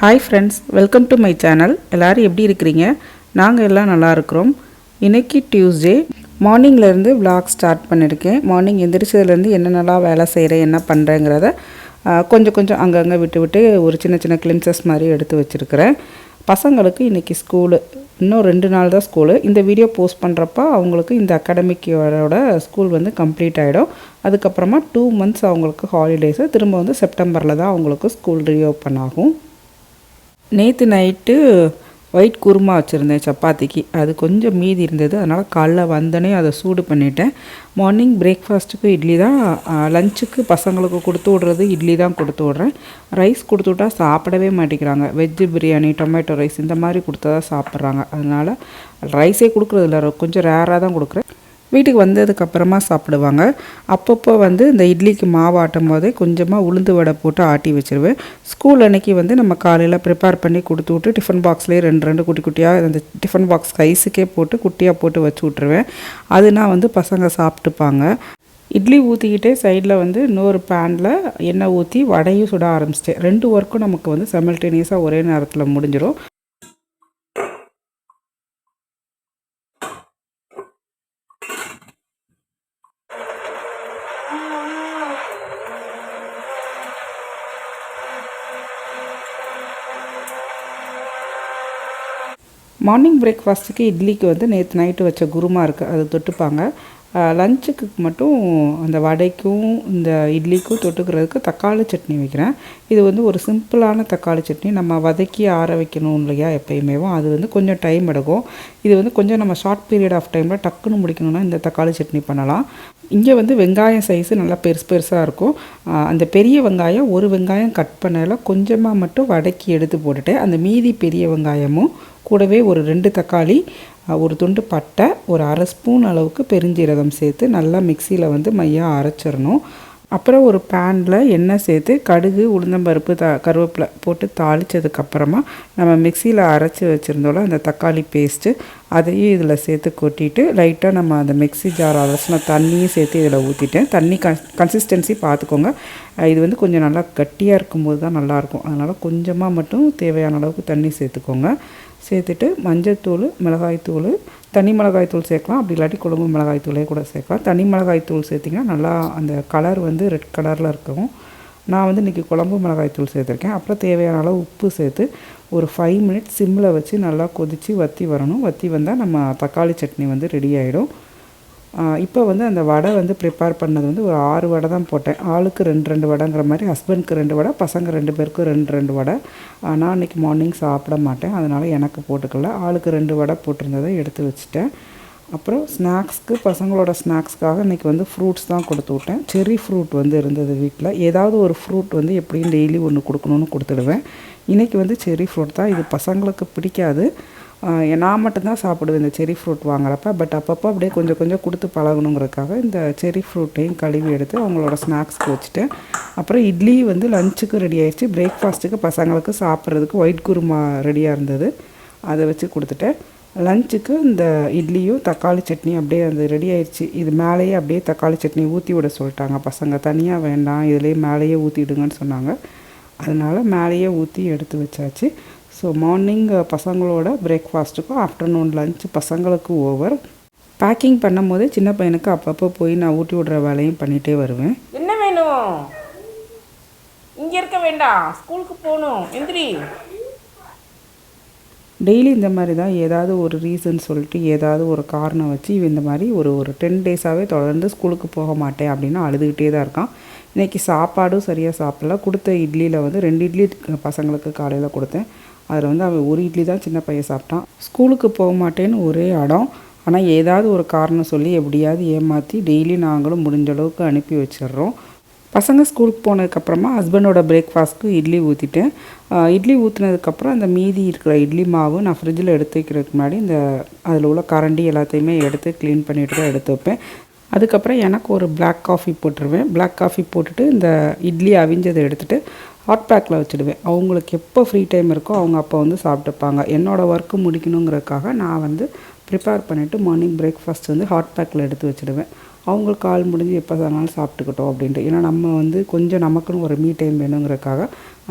Hi friends, welcome to my channel. எல்லோரும் எப்படி இருக்கிறீங்க? நாங்கள் எல்லாம் நல்லா இருக்கிறோம். இன்றைக்கி டியூஸ்டே மார்னிங்லேருந்து விளாக் ஸ்டார்ட் பண்ணியிருக்கேன். மார்னிங் எந்திரிச்சதுலேருந்து என்னென்னலாம் வேலை செய்கிறேன், என்ன பண்ணுறேங்கிறத கொஞ்சம் அங்கங்கே விட்டு ஒரு சின்ன சின்ன கிளிம்சஸ் மாதிரி எடுத்து வச்சுருக்கிறேன். பசங்களுக்கு இன்றைக்கி ஸ்கூலு, இன்னும் 2 நாள் தான் ஸ்கூலு. இந்த வீடியோ போஸ்ட் பண்ணுறப்ப அவங்களுக்கு இந்த அகாடமிக் இயரோட ஸ்கூல் வந்து கம்ப்ளீட் ஆகிடும். அதுக்கப்புறமா 2 மந்த்ஸ் அவங்களுக்கு ஹாலிடேஸு. திரும்ப வந்து செப்டம்பரில் தான் அவங்களுக்கு ஸ்கூல் ரீஓப்பன் ஆகும். நேற்று நைட்டு ஒயிட் குருமா வச்சுருந்தேன் சப்பாத்திக்கு. அது கொஞ்சம் மீதி இருந்தது, அதனால் காலைல வந்தோடனே அதை சூடு பண்ணிட்டேன். மார்னிங் பிரேக்ஃபாஸ்ட்டுக்கு இட்லி தான், லஞ்சுக்கு பசங்களுக்கு கொடுத்து விட்றது இட்லி தான் கொடுத்து விட்றேன். ரைஸ் கொடுத்து விட்டா சாப்பிடவே மாட்டேங்கிறாங்க. வெஜ்ஜு பிரியாணி, டொமேட்டோ ரைஸ் இந்த மாதிரி கொடுத்தா தான் சாப்பிட்றாங்க. அதனால் ரைஸே கொடுக்குறதில்ல, கொஞ்சம் ரேராக தான் கொடுக்குறேன். வீட்டுக்கு வந்ததுக்கப்புறமா சாப்பிடுவாங்க. அப்பப்போ வந்து இந்த இட்லிக்கு மாவு ஆட்டும் போதே கொஞ்சமாக உளுந்து வடை போட்டு ஆட்டி வச்சுருவேன். ஸ்கூல் அன்றைக்கி வந்து நம்ம காலையில் ப்ரிப்பேர் பண்ணி கொடுத்து விட்டு டிஃபன் பாக்ஸ்லேயே 2 குட்டி குட்டியாக அந்த டிஃபன் பாக்ஸ் சைஸுக்கே போட்டு குட்டியாக போட்டு வச்சு விட்ருவேன். அதுனா வந்து பசங்க சாப்பிட்டுப்பாங்க. இட்லி ஊற்றிக்கிட்டே சைடில் வந்து இன்னொரு பேனில் எண்ணெய் ஊற்றி வடையும் சுட ஆரம்பிச்சிட்டேன். 2 ஒர்க்கும் நமக்கு வந்து சைமல்டேனியஸாக ஒரே நேரத்தில் முடிஞ்சிடும். மார்னிங் பிரேக்ஃபாஸ்ட்டுக்கு இட்லிக்கு வந்து நேற்று நைட்டு வச்ச குருமா இருக்குது, அது தொட்டுப்பாங்க. லஞ்சுக்கு மட்டும் அந்த வடைக்கும் இந்த இட்லிக்கும் தொட்டுக்கிறதுக்கு தக்காளி சட்னி வைக்கிறேன். இது வந்து ஒரு சிம்பிளான தக்காளி சட்னி. நம்ம வதக்கி ஆற வைக்கணும் இல்லையா எப்பயுமே, அது வந்து கொஞ்சம் டைம் எடுக்கும். இது வந்து கொஞ்சம் நம்ம ஷார்ட் பீரியட் ஆஃப் டைமில் டக்குன்னு முடிக்கணும்னா இந்த தக்காளி சட்னி பண்ணலாம். இங்கே வந்து வெங்காயம் சைஸு நல்லா பெருசாக இருக்கும். அந்த பெரிய வெங்காயம் ஒரு வெங்காயம் கட் பண்ணல, கொஞ்சமாக மட்டும் வதக்கி எடுத்து போட்டுட்டு அந்த மீதி பெரிய வெங்காயமும் கூடவே ஒரு 2 தக்காளி, ஒரு துண்டு பட்டை, ஒரு 1/2 ஸ்பூன் அளவுக்கு பெருஞ்சீரகம் சேர்த்து நல்லா மிக்சியில் வந்து மையாக அரைச்சிடணும். அப்புறம் ஒரு பேனில் எண்ணெய் சேர்த்து கடுகு, உளுந்தம்பருப்பு, கருவேப்பிலை போட்டு தாளித்ததுக்கப்புறமா நம்ம மிக்சியில் அரைச்சி வச்சுருந்தோம்ல அந்த தக்காளி பேஸ்ட்டு அதையும் இதில் சேர்த்து கொட்டிட்டு லைட்டாக நம்ம அந்த மிக்சி ஜார் அரைச்சின தண்ணியும் சேர்த்து இதில் ஊற்றிட்டேன். தண்ணி கன்சிஸ்டன்சி பார்த்துக்கோங்க. இது வந்து கொஞ்சம் நல்லா கட்டியாக இருக்கும்போது தான் நல்லாயிருக்கும். அதனால் கொஞ்சமாக மட்டும் தேவையான அளவுக்கு தண்ணி சேர்த்துக்கோங்க. சேர்த்துட்டு மஞ்சள்தூள், மிளகாய்த்தூள், தனி மிளகாய்த்தூள் சேர்க்கலாம். அப்படி இல்லாட்டி குழம்பு மிளகாய்த்தூளே கூட சேர்க்கலாம். தனி மிளகாய்த்தூள் சேர்த்திங்கன்னா நல்லா அந்த கலர் வந்து ரெட் கலரில் இருக்கும். நான் வந்து இன்றைக்கி குழம்பு மிளகாய்த்தூள் சேர்த்துருக்கேன். அப்புறம் தேவையான அளவு உப்பு சேர்த்து ஒரு 5 மினிட்ஸ் சிம்மில் வச்சு நல்லா கொதித்து வற்றி வரணும். வற்றி வந்தால் நம்ம தக்காளி சட்னி வந்து ரெடி ஆகிடும். இப்போ வந்து அந்த வடை வந்து ப்ரிப்பேர் பண்ணது வந்து ஒரு 6 வடை தான் போட்டேன். ஆளுக்கு 2 வடைங்கிற மாதிரி, ஹஸ்பண்டுக்கு 2 வடை, பசங்க 2 பேருக்கும் 2 வடை. நான் இன்றைக்கி மார்னிங் சாப்பிட மாட்டேன், அதனால் எனக்கு போட்டுக்கல. ஆளுக்கு 2 வடை போட்டிருந்ததை எடுத்து வச்சுட்டேன். அப்புறம் ஸ்நாக்ஸ்க்கு, பசங்களோட ஸ்நாக்ஸ்க்காக இன்றைக்கி வந்து ஃப்ரூட்ஸ் தான் கொடுத்து விட்டேன். செர்ரி ஃப்ரூட் வந்து இருந்தது வீட்டில். ஏதாவது ஒரு ஃப்ரூட் வந்து எப்படியும் டெய்லி ஒன்று கொடுக்கணுன்னு கொடுத்துடுவேன். இன்றைக்கி வந்து செர்ரி ஃப்ரூட் தான். இது பசங்களுக்கு பிடிக்காது, நான் மட்டும்தான் சாப்பிடுவேன் இந்த செர்ரி ஃப்ரூட் வாங்குறப்ப. பட் அப்பப்போ அப்படியே கொஞ்சம் கொடுத்து பழகணுங்கிறதுக்காக இந்த செர்ரி ஃப்ரூட்டையும் கழுவி எடுத்து அவங்களோட ஸ்நாக்ஸ்க்கு வச்சுட்டேன். அப்புறம் இட்லி வந்து லஞ்சுக்கு ரெடி ஆகிடுச்சு. பிரேக்ஃபாஸ்ட்டுக்கு பசங்களுக்கு சாப்பிட்றதுக்கு ஒயிட் குருமா ரெடியாக இருந்தது, அதை வச்சு கொடுத்துட்டேன். லஞ்சுக்கு இந்த இட்லியும் தக்காளி சட்னி அப்படியே அது ரெடி ஆயிடுச்சு. இது மேலேயே அப்படியே தக்காளி சட்னி ஊற்றி விட சொல்லிட்டாங்க பசங்க. தனியாக வேண்டாம், இதுலேயே மேலேயே ஊற்றிடுங்கன்னு சொன்னாங்க. அதனால் மேலேயே ஊற்றி எடுத்து வச்சாச்சு. ஸோ மார்னிங் பசங்களோட பிரேக்ஃபாஸ்ட்டுக்கும் ஆஃப்டர்நூன் லஞ்ச் பசங்களுக்கு ஓவர். பேக்கிங் பண்ணும் போதே சின்ன பையனுக்கு அப்பப்போ போய் நான் ஊட்டி விடுற வேலையும் பண்ணிகிட்டே வருவேன். என்ன வேணும்? இங்கே இருக்க வேண்டாம், ஸ்கூலுக்கு போகணும், எந்திரி. டெய்லி இந்த மாதிரி தான் ஏதாவது ஒரு ரீசன் சொல்லிட்டு ஏதாவது ஒரு காரணம் வச்சு இந்த மாதிரி ஒரு 10 டேஸாகவே தொடர்ந்து ஸ்கூலுக்கு போக மாட்டேன் அப்படின்னு அழுதுகிட்டே தான் இருக்கான். இன்றைக்கி சாப்பாடும் சரியாக சாப்பிடல. கொடுத்த இட்லியில் வந்து 2 இட்லி பசங்களுக்கு காலையில் கொடுத்தேன். அதில் வந்து அவன் ஒரு இட்லி தான் சின்ன பையன் சாப்பிட்டான். ஸ்கூலுக்கு போக மாட்டேன்னு ஒரே இடம். ஆனால் ஏதாவது ஒரு காரணம் சொல்லி எப்படியாவது ஏமாற்றி டெய்லி நாங்களும் முடிஞ்ச அளவுக்கு அனுப்பி வச்சிடுறோம். பசங்க ஸ்கூலுக்கு போனதுக்கப்புறமா ஹஸ்பண்டோட பிரேக்ஃபாஸ்ட்டுக்கு இட்லி ஊற்றிட்டேன். இட்லி ஊற்றினதுக்கப்புறம் அந்த மீதி இருக்கிற இட்லி மாவு நான் ஃப்ரிட்ஜில் எடுத்து வைக்கிறதுக்கு முன்னாடி இந்த அதில் உள்ள கரண்டி எல்லாத்தையுமே எடுத்து க்ளீன் பண்ணிவிட்டு தான் எடுத்து வைப்பேன். அதுக்கப்புறம் எனக்கு ஒரு பிளாக் காஃபி போட்டுருவேன். பிளாக் காஃபி போட்டுட்டு இந்த இட்லி அவிஞ்சதை எடுத்துகிட்டு ஹாட் பேக்கில் வச்சுடுவேன். அவங்களுக்கு எப்போ ஃப்ரீ டைம் இருக்கோ அவங்க அப்போ வந்து சாப்பிட்டுப்பாங்க. என்னோடய ஒர்க்கு முடிக்கணுங்கிறதுக்காக நான் வந்து ப்ரிப்பேர் பண்ணிவிட்டு மார்னிங் பிரேக்ஃபாஸ்ட் வந்து ஹாட் பேக்கில் எடுத்து வச்சுடுவேன். அவங்களுக்கு கால் முடிஞ்சு எப்போ வேணாலும் சாப்பிட்டுக்கிட்டோம் அப்படின்ட்டு. ஏன்னா நம்ம வந்து கொஞ்சம் நமக்குன்னு ஒரு மீ டைம் வேணுங்கிறதுக்காக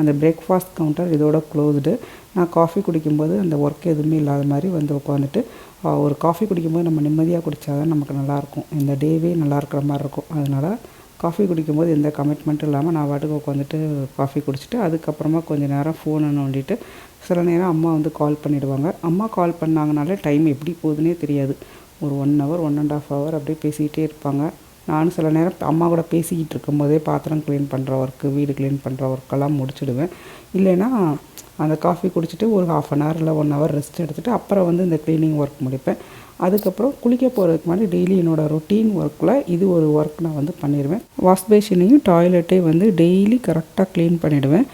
அந்த பிரேக்ஃபாஸ்ட் கவுண்டர் இதோட க்ளோஸ்டு. நான் காஃபி குடிக்கும்போது அந்த ஒர்க் எதுவுமே இல்லாத மாதிரி வந்து உட்காந்துட்டு ஒரு காஃபி குடிக்கும்போது நம்ம நிம்மதியாக குடித்தா தான் நமக்கு நல்லாயிருக்கும், இந்த டேவே நல்லா இருக்கிற மாதிரி இருக்கும். அதனால் காஃபி குடிக்கும்போது எந்த கமிட்மெண்ட்டும் இல்லாமல் நான் பாட்டுக்கு உட்காந்துட்டு காஃபி குடிச்சிட்டு அதுக்கப்புறமா கொஞ்சம் நேரம் ஃபோனை நோண்டிட்டு சில நேரம் அம்மா வந்து கால் பண்ணிவிடுவாங்க. அம்மா கால் பண்ணாங்கனாலே டைம் எப்படி போகுதுன்னே தெரியாது. ஒரு 1 ஹவர் 1.5 ஹவர் அப்படியே பேசிக்கிட்டே இருப்பாங்க. நானும் சில நேரம் அம்மா கூட பேசிக்கிட்டு இருக்கும்போதே பாத்திரம் க்ளீன் பண்ணுற ஒர்க்கு, வீடு க்ளீன் பண்ணுற ஒர்க்கெல்லாம் முடிச்சுடுவேன். இல்லைன்னா அந்த காஃபி குடிச்சிட்டு ஒரு 1/2 ஹவர் இல்லை 1 ஹவர் ரெஸ்ட் எடுத்துகிட்டு அப்புறம் வந்து இந்த க்ளீனிங் ஒர்க் முடிப்பேன். அதுக்கப்புறம் குளிக்க போகிறதுக்கு முன்னாடி டெய்லி என்னோடய ரொட்டீன் ஒர்க்கில் இது ஒரு ஒர்க் நான் வந்து பண்ணிடுவேன். வாஷ் பேஷனையும் டாய்லெட்டையும் வந்து டெய்லி கரெக்டாக க்ளீன் பண்ணிவிடுவேன்.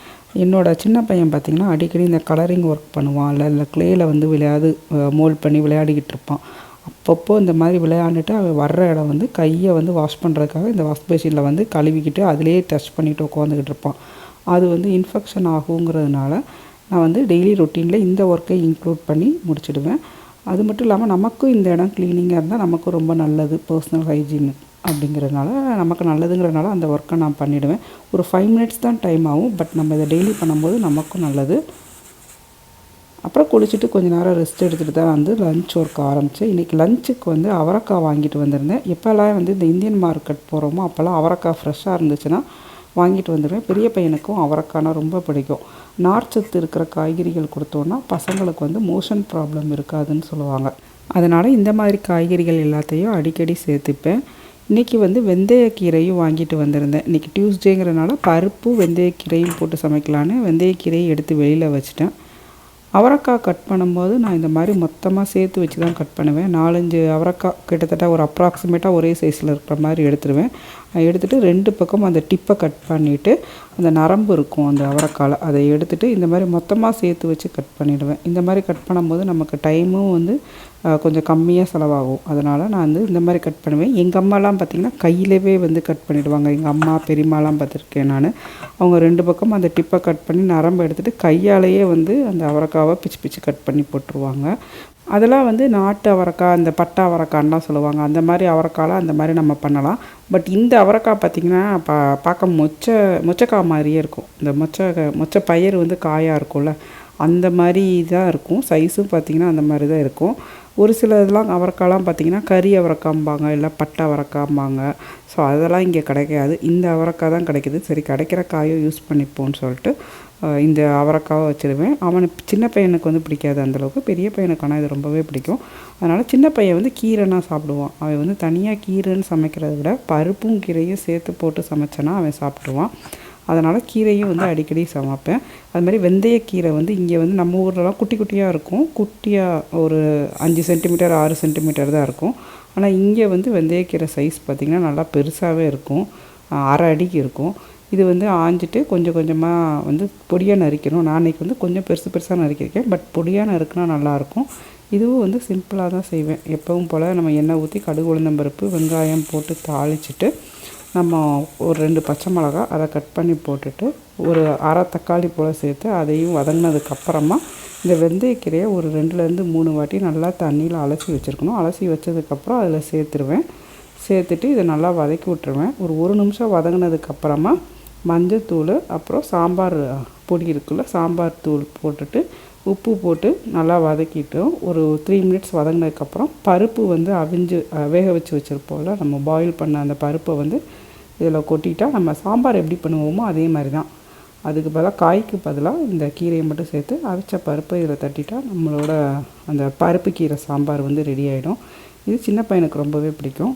என்னோடய சின்ன பையன் பார்த்திங்கன்னா அடிக்கடி இந்த கலரிங் ஒர்க் பண்ணுவான், இல்லை க்ளேயில் வந்து மோல்ட் பண்ணி விளையாடிக்கிட்டு இருப்பான். அப்பப்போ இந்த மாதிரி விளையாண்டுட்டு அவன் வர்ற இடம் வந்து கையை வந்து வாஷ் பண்ணுறதுக்காக இந்த வாஷ் பேஷனில் வந்து கழுவிக்கிட்டு அதிலேயே டச் பண்ணிவிட்டு உட்காந்துக்கிட்டு இருப்பான். அது வந்து இன்ஃபெக்ஷன் ஆகுங்கிறதுனால நான் வந்து டெய்லி ரொட்டீனில் இந்த ஒர்க்கை இன்க்ளூட் பண்ணி முடிச்சிடுவேன். அது மட்டும் இல்லாமல் நமக்கும் இந்த இடம் க்ளீனிங்காக இருந்தால் நமக்கும் ரொம்ப நல்லது, பர்சனல் ஹைஜீன் அப்படிங்கிறதுனால நமக்கு நல்லதுங்கிறதுனால அந்த ஒர்க்கை நான் பண்ணிவிடுவேன். ஒரு 5 மினிட்ஸ் தான் டைம் ஆகும், பட் நம்ம இதை டெய்லி பண்ணும்போது நமக்கும் நல்லது. அப்புறம் குளிச்சுட்டு கொஞ்சம் நேரம் ரெஸ்ட் எடுத்துகிட்டு தான் வந்து லஞ்ச் ஒர்க் ஆரம்பித்தேன். இன்றைக்கி லஞ்சுக்கு வந்து அவரைக்காய் வாங்கிட்டு வந்திருந்தேன். எப்போல்லாம் வந்து இந்த இந்தியன் மார்க்கெட் போகிறோமோ அப்போல்லாம் அவரைக்காய் ஃப்ரெஷ்ஷாக இருந்துச்சுன்னா வாங்கிட்டு வந்துடுவேன். பெரிய பையனுக்கும் அவரைக்காய்னா ரொம்ப பிடிக்கும். நார்ச்சத்து இருக்கிற காய்கறிகள் கொடுத்தோன்னா பசங்களுக்கு வந்து மோஷன் ப்ராப்ளம் இருக்காதுன்னு சொல்லுவாங்க. அதனால் இந்த மாதிரி காய்கறிகள் எல்லாத்தையும் அடிக்கடி சேர்த்துப்பேன். இன்றைக்கி வந்து வெந்தயக்கீரையும் வாங்கிட்டு வந்திருந்தேன். இன்றைக்கி டியூஸ்டேங்கிறதுனால பருப்பும் வெந்தயக்கீரையும் போட்டு சமைக்கலான்னு வெந்தயக்கீரையை எடுத்து வெளியில் வச்சுட்டேன். அவரைக்காய் கட் பண்ணும்போது நான் இந்த மாதிரி மொத்தமாக சேர்த்து வச்சு தான் கட் பண்ணுவேன். 4-5 அவரைக்காய் கிட்டத்தட்ட ஒரு அப்ராக்சிமேட்டாக ஒரே சைஸில் இருக்கிற மாதிரி எடுத்துருவேன். எடுத்துகிட்டு 2 பக்கம் அந்த டிப்பை கட் பண்ணிவிட்டு அந்த நரம்பு இருக்கும் அந்த அவரைக்காயில் அதை எடுத்துகிட்டு இந்த மாதிரி மொத்தமாக சேர்த்து வச்சு கட் பண்ணிவிடுவேன். இந்த மாதிரி கட் பண்ணும்போது நமக்கு டைமும் வந்து கொஞ்சம் கம்மியாக செலவாகும். அதனால் நான் வந்து இந்த மாதிரி கட் பண்ணுவேன். எங்கள் அம்மாலாம் பார்த்திங்கன்னா கையிலவே வந்து கட் பண்ணிவிடுவாங்க. எங்கள் அம்மா பெரியம்மாலாம் பார்த்துருக்கேன் நான். அவங்க 2 பக்கம் அந்த டிப்பை கட் பண்ணி நரம்பு எடுத்துகிட்டு கையாலேயே வந்து அந்த அவரைக்காவை பிச்சு பிச்சு கட் பண்ணி போட்டுருவாங்க. அதெல்லாம் வந்து நாட்டு அவரைக்காய், அந்த பட்டை அவரைக்கான்லாம் சொல்லுவாங்க. அந்த மாதிரி அவரைக்காலாம் அந்த மாதிரி நம்ம பண்ணலாம். பட் இந்த அவரைக்காய் பார்த்திங்கன்னா பார்க்க மொச்சக்காய் மாதிரியே இருக்கும். இந்த மொச்சை பயிர் வந்து காயாக இருக்கும்ல, அந்த மாதிரி தான் இருக்கும். சைஸும் பார்த்திங்கன்னா அந்த மாதிரி தான் இருக்கும். ஒரு சில இதெல்லாம் அவரைக்காலாம் பார்த்திங்கன்னா கறி அவரைக்காம்பாங்க, இல்லை பட்டை அவரைக்காம்பாங்க. ஸோ அதெல்லாம் இங்கே கிடைக்காது. இந்த அவரைக்காய் தான் கிடைக்கிது. சரி, கிடைக்கிற காயை யூஸ் பண்ணிப்போன்னு சொல்லிட்டு இந்த அவரைக்காவை வச்சுருவேன். அவனுக்கு சின்ன பையனுக்கு வந்து பிடிக்காது அந்தளவுக்கு, பெரிய பையனுக்கு ஆனால் இது ரொம்பவே பிடிக்கும். அதனால் சின்ன பையன் வந்து கீரைனா சாப்பிடுவான். அவன் வந்து தனியாக கீரைன்னு சமைக்கிறத விட பருப்பும் கீரையும் சேர்த்து போட்டு சமைச்சேன்னா அவன் சாப்பிடுவான். அதனால் கீரையும் வந்து அடிக்கடி சமைப்பேன். அது மாதிரி வெந்தயக்கீரை வந்து இங்கே வந்து நம்ம ஊர்லலாம் குட்டி குட்டியாக இருக்கும். குட்டியாக ஒரு 5 சென்டிமீட்டர் 6 சென்டிமீட்டர் தான் இருக்கும். ஆனால் இங்கே வந்து வெந்தயக்கீரை சைஸ் பார்த்திங்கன்னா நல்லா பெருசாகவே இருக்கும், 1/2 அடிக்கு இருக்கும். இது வந்து ஆஞ்சிட்டு கொஞ்சம் கொஞ்சமாக வந்து பொடியாக நறுக்கணும். நான் அன்றைக்கி வந்து கொஞ்சம் பெருசாக நறுக்கியிருக்கேன், பட் பொடியாக நறுக்குனா நல்லாயிருக்கும். இதுவும் வந்து சிம்பிளாக தான் செய்வேன். எப்பவும் போல் நம்ம எண்ணெய் ஊற்றி கடுகு உளுந்தம்பருப்பு வெங்காயம் போட்டு தாளிச்சிட்டு நம்ம ஒரு 2 பச்சை மிளகா அதை கட் பண்ணி போட்டுட்டு ஒரு 1/2 தக்காளி போல் சேர்த்து அதையும் வதங்கினதுக்கப்புறமா இந்த வெந்தயக்கீரையை ஒரு 2லேருந்து 3 வாட்டி நல்லா தண்ணியில் அலசி வச்சுருக்கணும். அலசி வச்சதுக்கப்புறம் அதில் சேர்த்துட்டு இதை நல்லா வதக்கி விட்டுருவேன். ஒரு 1 நிமிஷம் வதங்கினதுக்கப்புறமா மஞ்சத்தூள், அப்புறம் சாம்பார் பொடி இருக்குல்ல, சாம்பார் தூள் போட்டுட்டு உப்பு போட்டு நல்லா வதக்கிட்டோம். ஒரு 3 மினிட்ஸ் வதங்கினதுக்கப்புறம் பருப்பு வந்து வேக வச்சு வச்சுருப்போம்ல, நம்ம பாயில் பண்ண அந்த பருப்பை வந்து இதில் கொட்டிட்டா நம்ம சாம்பார் எப்படி பண்ணுவோமோ அதே மாதிரி தான். அதுக்கு பதிலாக காய்க்கு பதிலாக இந்த கீரையை மட்டும் சேர்த்து அவிச்ச பருப்பை இதில் தட்டிட்டா நம்மளோட அந்த பருப்பு கீரை சாம்பார் வந்து ரெடி ஆகிடும். இது சின்ன பையனுக்கு ரொம்பவே பிடிக்கும்.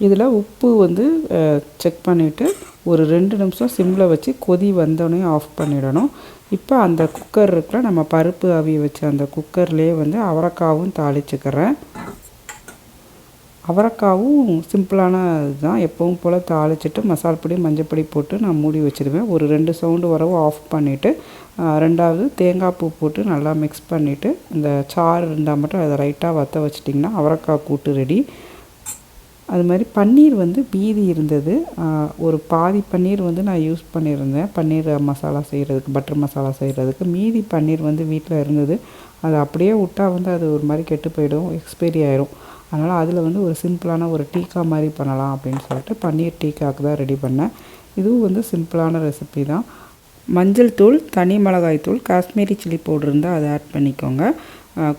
இதில் உப்பு வந்து செக் பண்ணிவிட்டு ஒரு 2 நிமிஷம் சிம்மில் வச்சு கொதி வந்தோடனே ஆஃப் பண்ணிடணும். இப்போ அந்த குக்கர் இருக்குல்ல, நம்ம பருப்பு அவிய வச்ச அந்த குக்கர்லேயே வந்து அவரைக்காவும் தாளிச்சுக்கிறேன். அவரைக்காவும் சிம்பிளான இதுதான். எப்பவும் போல் தாளிச்சிட்டு மசால் பொடி மஞ்சப்பொடி போட்டு நான் மூடி வச்சுருவேன். ஒரு 2 சவுண்டு வரவும் ஆஃப் பண்ணிவிட்டு 2வது தேங்காய் பூ போட்டு நல்லா மிக்ஸ் பண்ணிவிட்டு இந்த சாறு இருந்தால் மட்டும் அதை ரைட்டாக வற்ற வச்சிட்டிங்கன்னா அவரைக்காய் கூட்டு ரெடி. அது மாதிரி பன்னீர் வந்து மீதி இருந்தது. ஒரு பாதி பன்னீர் வந்து நான் யூஸ் பண்ணியிருந்தேன் பன்னீர் மசாலா செய்கிறதுக்கு, பட்டர் மசாலா செய்கிறதுக்கு. மீதி பன்னீர் வந்து வீட்டில் இருந்தது. அதை அப்படியே விட்டால் வந்து அது ஒரு மாதிரி கெட்டு போயிடும், எக்ஸ்பைரி ஆயிரும். அதனால் அதில் வந்து ஒரு சிம்பிளான ஒரு டீக்கா மாதிரி பண்ணலாம் அப்படின்னு சொல்லிட்டு பன்னீர் டீக்காவுக்கு தான் ரெடி பண்ணேன். இதுவும் வந்து சிம்பிளான ரெசிபி தான். மஞ்சள் தூள், தனி மிளகாய் தூள், காஷ்மீரி சில்லி பவுடர் இருந்தால் அதை ஆட் பண்ணிக்கோங்க.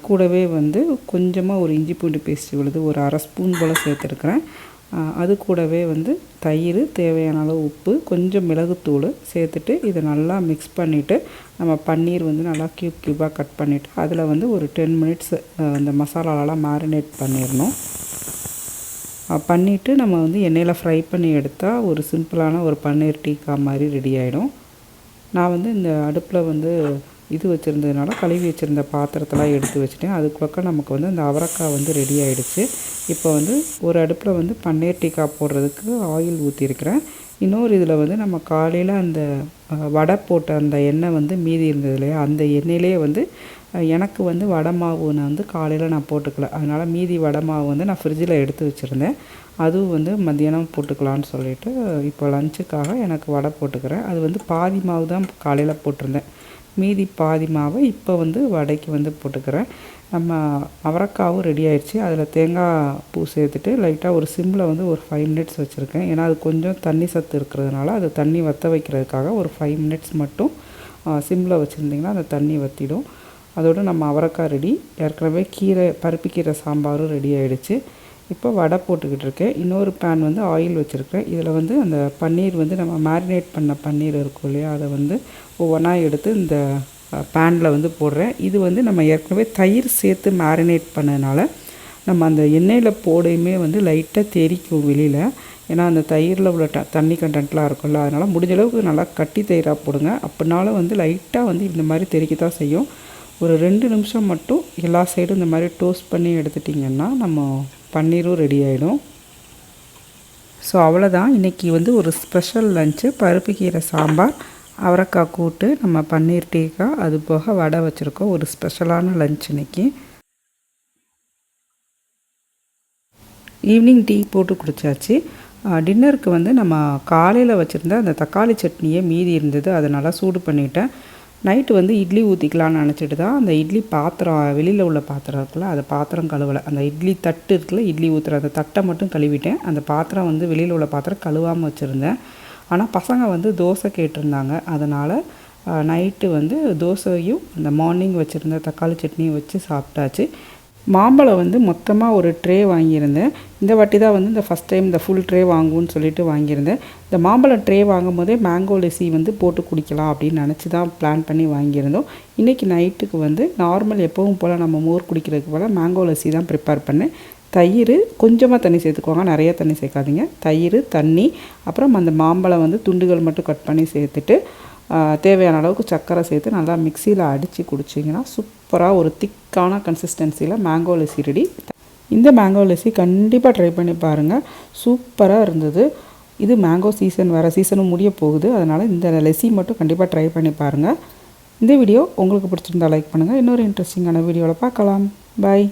கூடவே வந்து கொஞ்சமாக ஒரு இஞ்சி பூண்டு பேஸ்ட் விழுது ஒரு அரை ஸ்பூன் போல் சேர்த்துருக்குறேன். அது கூடவே வந்து தயிர், தேவையான அளவு உப்பு, கொஞ்சம் மிளகுத்தூள் சேர்த்துட்டு இதை நல்லா மிக்ஸ் பண்ணிவிட்டு நம்ம பன்னீர் வந்து நல்லா க்யூபாக கட் பண்ணிவிட்டு அதில் வந்து ஒரு 10 மினிட்ஸ் அந்த மசாலாலெலாம் மேரினேட் பண்ணிடணும். பண்ணிவிட்டு நம்ம வந்து எண்ணெயில் ஃப்ரை பண்ணி எடுத்தால் ஒரு சிம்பிளான ஒரு பன்னீர் டீக்கா மாதிரி ரெடி ஆகிடும். நான் வந்து இந்த அடுப்பில் வந்து இது வச்சுருந்ததுனால கழுவி வச்சுருந்த பாத்திரத்தெல்லாம் எடுத்து வச்சுட்டேன். அதுக்குள்ளே நமக்கு வந்து அந்த அவரைக்காய் வந்து ரெடி ஆகிடுச்சு. இப்போ வந்து ஒரு அடுப்பில் வந்து பன்னீர் டீக்கா போடுறதுக்கு ஆயில் ஊற்றிருக்கிறேன். இன்னொரு இதில் வந்து நம்ம காலையில் அந்த வடை போட்ட அந்த எண்ணெய் வந்து மீதி இருந்தது இல்லையா, அந்த எண்ணெயிலே வந்து எனக்கு வந்து வடை மாவு நான் வந்து காலையில் நான் போட்டுக்கல. அதனால் மீதி வடை மாவு வந்து நான் ஃப்ரிட்ஜில் எடுத்து வச்சுருந்தேன். அதுவும் வந்து மத்தியானம் போட்டுக்கலான்னு சொல்லிவிட்டு இப்போ லஞ்சுக்காக எனக்கு வடை போட்டுக்கிறேன். அது வந்து பாதி மாவு தான் காலையில் போட்டிருந்தேன். மீதி பாதி மாவை இப்போ வந்து வடைக்கு வந்து போட்டுக்கிறேன். நம்ம அவரைக்காவும் ரெடி ஆயிடுச்சு. அதில் தேங்காய் பூ சேர்த்துட்டு லைட்டாக ஒரு சிம்மில் வந்து ஒரு 5 மினிட்ஸ் வச்சுருக்கேன். ஏன்னா அது கொஞ்சம் தண்ணி சத்து இருக்கிறதுனால அது தண்ணி வற்ற வைக்கிறதுக்காக ஒரு 5 மினிட்ஸ் மட்டும் சிம்மில் வச்சுருந்திங்கன்னா அந்த தண்ணி வற்றிடும். அதோடு நம்ம அவரைக்காய் ரெடி. ஏற்கனவே பருப்புக்கீரை சாம்பாரும் ரெடி ஆகிடுச்சு. இப்போ வடை போட்டுக்கிட்டு இருக்கேன். இன்னொரு பேன் வந்து ஆயில் வச்சுருக்கேன். இதில் வந்து அந்த பன்னீர் வந்து நம்ம மேரினேட் பண்ண பன்னீர் இருக்கும் இல்லையா, அதை வந்து ஒவ்வொன்றா எடுத்து இந்த பேனில் வந்து போடுறேன். இது வந்து நம்ம ஏற்கனவே தயிர் சேர்த்து மேரினேட் பண்ணதுனால நம்ம அந்த எண்ணெயில் போடையுமே வந்து லைட்டாக தெறிக்கும் வெளியில். ஏன்னா அந்த தயிரில் உள்ள தண்ணி கண்டென்ட்லாம் இருக்கும்ல, அதனால் முடிஞ்ச அளவுக்கு நல்லா கட்டி தயிராக போடுங்க. அப்படினாலும் வந்து லைட்டாக வந்து இந்த மாதிரி தெறிக்க தான் செய்யும். ஒரு 2 நிமிஷம் மட்டும் எல்லா சைடும் இந்த மாதிரி டோஸ்ட் பண்ணி எடுத்துட்டிங்கன்னா நம்ம பன்னீரும் ரெடி ஆகிடும். ஸோ அவ்வளோதான். இன்றைக்கி வந்து ஒரு ஸ்பெஷல் லஞ்சு, பருப்புக்கீரை சாம்பார், அவரைக்காய் கூட்டு, நம்ம பன்னீர் டீக்கா, அது போக வடை வச்சுருக்கோம். ஒரு ஸ்பெஷலான லஞ்ச் இன்றைக்கி. ஈவினிங் டீ போட்டு குடித்தாச்சு. டின்னருக்கு வந்து நம்ம காலையில் வச்சுருந்த அந்த தக்காளி சட்னியே மீதி இருந்தது, அதை நல்லா சூடு பண்ணிவிட்டேன். நைட்டு வந்து இட்லி ஊற்றிக்கலான்னு நினச்சிட்டு தான் அந்த இட்லி பாத்திரம், வெளியில் உள்ள பாத்திரம் இருக்குல்ல, அந்த பாத்திரம் கழுவலை. அந்த இட்லி தட்டு இருக்குல்ல, இட்லி ஊற்றுற அந்த தட்டை மட்டும் கழுவிட்டேன். அந்த பாத்திரம் வந்து வெளியில் உள்ள பாத்திரம் கழுவாமல் வச்சுருந்தேன். ஆனால் பசங்க வந்து தோசை கேட்டிருந்தாங்க. அதனால் நைட்டு வந்து தோசையும் இந்த மார்னிங் வச்சுருந்த தக்காளி சட்னியும் வச்சு சாப்பிட்டாச்சு. மாம்பழம் வந்து மொத்தமாக ஒரு ட்ரே வாங்கியிருந்தேன். இந்த வாட்டி தான் வந்து இந்த ஃபஸ்ட் டைம் இந்த ஃபுல் ட்ரே வாங்குவோன்னு சொல்லிட்டு வாங்கியிருந்தேன். இந்த மாம்பழம் ட்ரே வாங்கும் போதே மேங்கோ லெஸ்ஸி வந்து போட்டு குடிக்கலாம் அப்படின்னு நினச்சி தான் பிளான் பண்ணி வாங்கியிருந்தோம். இன்றைக்கி நைட்டுக்கு வந்து நார்மல் எப்பவும் போல் நம்ம மோர் குடிக்கிறதுக்கு போல் மேங்கோ லெஸ்ஸி தான் ப்ரிப்பேர் பண்ணேன். தயிர், கொஞ்சமாக தண்ணி சேர்த்துக்குவாங்க, நிறைய தண்ணி சேர்க்காதீங்க. தயிர், தண்ணி, அப்புறம் அந்த மாம்பழம் வந்து துண்டுகள் மட்டும் கட் பண்ணி சேர்த்துட்டு தேவையான அளவுக்கு சர்க்கரை சேர்த்து நல்லா மிக்சியில் அடித்து குடிச்சிங்கன்னா சூப்பராக ஒரு திக்கான கன்சிஸ்டன்சியில் மேங்கோ லெஸ்ஸி ரெடி. இந்த மேங்கோ லெஸ்ஸி கண்டிப்பாக ட்ரை பண்ணி பாருங்கள், சூப்பராக இருந்தது. இது மேங்கோ சீசன், வேறு சீசனும் முடிய போகுது. அதனால் இந்த லெஸ்ஸி மட்டும் கண்டிப்பாக ட்ரை பண்ணி பாருங்கள். இந்த வீடியோ உங்களுக்கு பிடிச்சிருந்தா லைக் பண்ணுங்கள். இன்னொரு இன்ட்ரெஸ்டிங்கான வீடியோவில் பார்க்கலாம். பாய்.